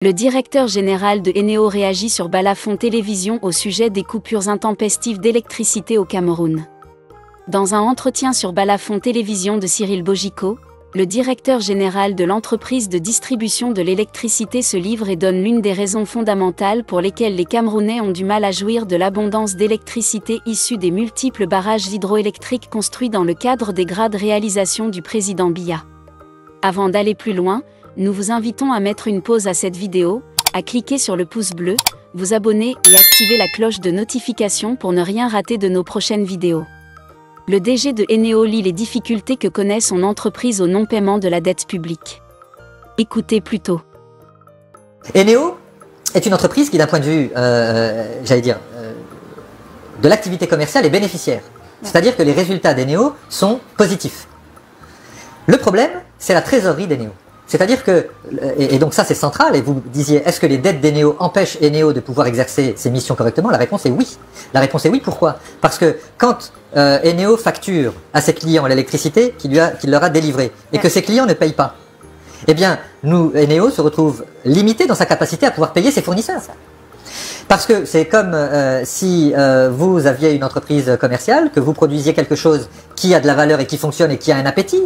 Le directeur général de Eneo réagit sur Balafon Télévision au sujet des coupures intempestives d'électricité au Cameroun. Dans un entretien sur Balafon Télévision de Cyril Bojiko, le directeur général de l'entreprise de distribution de l'électricité se livre et donne l'une des raisons fondamentales pour lesquelles les Camerounais ont du mal à jouir de l'abondance d'électricité issue des multiples barrages hydroélectriques construits dans le cadre des grandes réalisations du président Biya. Avant d'aller plus loin, nous vous invitons à mettre une pause à cette vidéo, à cliquer sur le pouce bleu, vous abonner et activer la cloche de notification pour ne rien rater de nos prochaines vidéos. Le DG de Eneo lit les difficultés que connaît son entreprise au non-paiement de la dette publique. Écoutez plutôt. Eneo est une entreprise qui, d'un point de vue, de l'activité commerciale, est bénéficiaire. C'est-à-dire que les résultats d'Eneo sont positifs. Le problème, c'est la trésorerie d'Eneo. C'est-à-dire que, et donc ça c'est central, et vous disiez, est-ce que les dettes d'Eneo empêchent Eneo de pouvoir exercer ses missions correctement? La réponse est oui. La réponse est oui, pourquoi? Parce que quand Eneo facture à ses clients l'électricité qu'il leur a délivrée, et que ses clients ne payent pas, eh bien, Eneo se retrouve limité dans sa capacité à pouvoir payer ses fournisseurs. Parce que c'est comme si vous aviez une entreprise commerciale, que vous produisiez quelque chose qui a de la valeur et qui fonctionne et qui a un appétit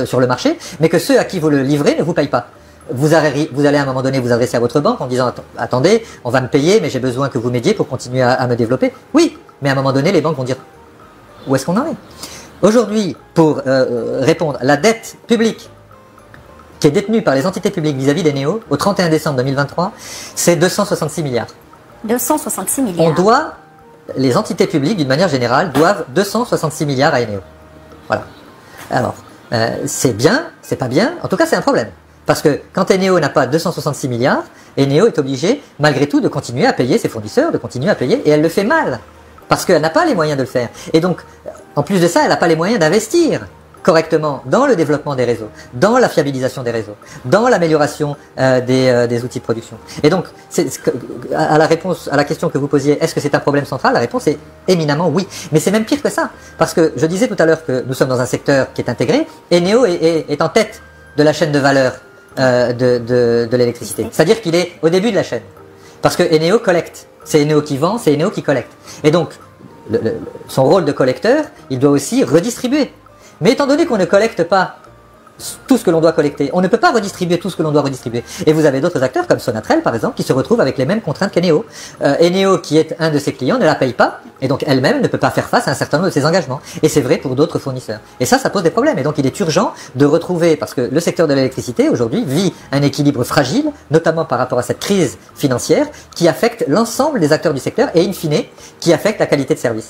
sur le marché, mais que ceux à qui vous le livrez ne vous payent pas. Vous allez à un moment donné vous adresser à votre banque en disant « Attendez, on va me payer, mais j'ai besoin que vous m'aidiez pour continuer à me développer. » Oui, mais à un moment donné, les banques vont dire « Où est-ce qu'on en est ?» Aujourd'hui, pour répondre, la dette publique qui est détenue par les entités publiques vis-à-vis d'Eneo, au 31 décembre 2023, c'est 266 milliards. 266 milliards. Les entités publiques, d'une manière générale, doivent 266 milliards à Eneo. Voilà. Alors, c'est bien, c'est pas bien, en tout cas c'est un problème. Parce que quand Eneo n'a pas 266 milliards, Eneo est obligé, malgré tout, de continuer à payer ses fournisseurs, de continuer à payer, et elle le fait mal. Parce qu'elle n'a pas les moyens de le faire. Et donc, en plus de ça, elle n'a pas les moyens d'investir correctement dans le développement des réseaux, dans la fiabilisation des réseaux, dans l'amélioration des outils de production. Et donc, à la question que vous posiez, est-ce que c'est un problème central? La réponse est éminemment oui. Mais c'est même pire que ça. Parce que je disais tout à l'heure que nous sommes dans un secteur qui est intégré, et Eneo est en tête de la chaîne de valeur de l'électricité. C'est-à-dire qu'il est au début de la chaîne. Parce que Eneo collecte. C'est Eneo qui vend, c'est Eneo qui collecte. Et donc, son rôle de collecteur, il doit aussi redistribuer. Mais étant donné qu'on ne collecte pas tout ce que l'on doit collecter, on ne peut pas redistribuer tout ce que l'on doit redistribuer. Et vous avez d'autres acteurs comme Sonatrel par exemple qui se retrouvent avec les mêmes contraintes qu'Eneo. Eneo qui est un de ses clients ne la paye pas et donc elle-même ne peut pas faire face à un certain nombre de ses engagements. Et c'est vrai pour d'autres fournisseurs. Et ça pose des problèmes. Et donc il est urgent de retrouver, parce que le secteur de l'électricité aujourd'hui vit un équilibre fragile, notamment par rapport à cette crise financière qui affecte l'ensemble des acteurs du secteur et in fine qui affecte la qualité de service.